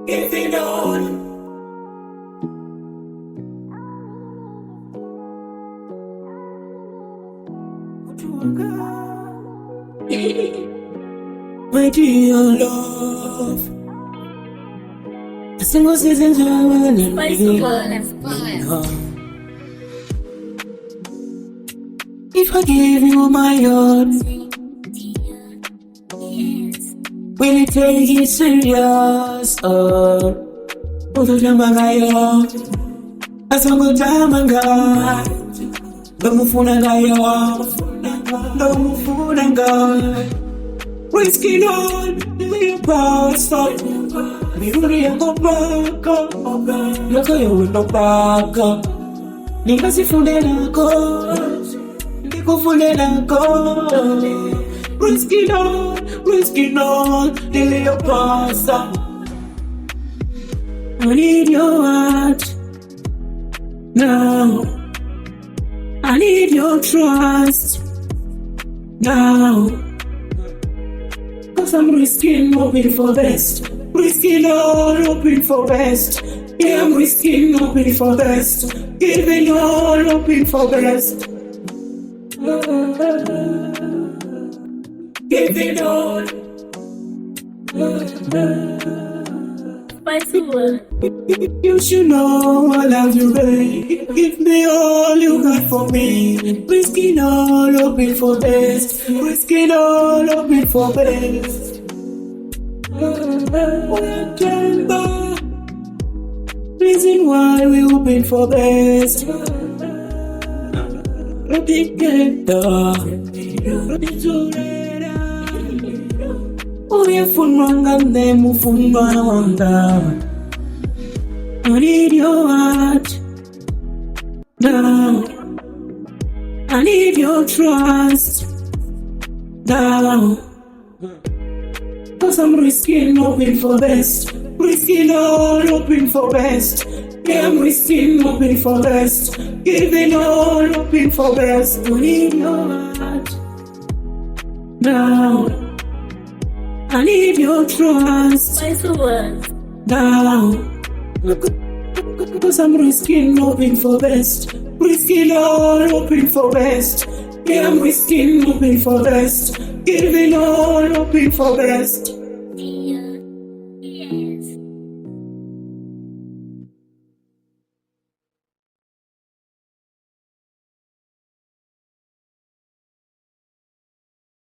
Give it all. My dear love, the single seasons are running. If I give you my heart, will you take it serious? Utotambagayo, asangotambanga, domufunagayo, risking all the past. Miruri yako baka, yako yawendo baka. Nikasifunde lako, nikufunde lako. Risking all the past. I need your heart now. I need your trust now. Cause I'm risking hoping for best. Risking all hoping for best. Yeah, I'm risking hoping for best. Giving all hoping for best. Giving all. SpiceSingle. You should know I love you, babe. Give me all you got for me. Risking all hoping for best. Risking all hoping for best. Reason why we hoping for best. I need your heart now. I need your trust now. Cause I'm risking hoping for best. Risking all hoping for best. Yeah, I'm risking hoping for best. Giving all hoping for best. I need your heart now. I need your trust SpiceSingle. now. Cause I'm risking hoping for best. Risking all hoping for best. Yeah, I'm risking hoping for best. Giving all hoping for best.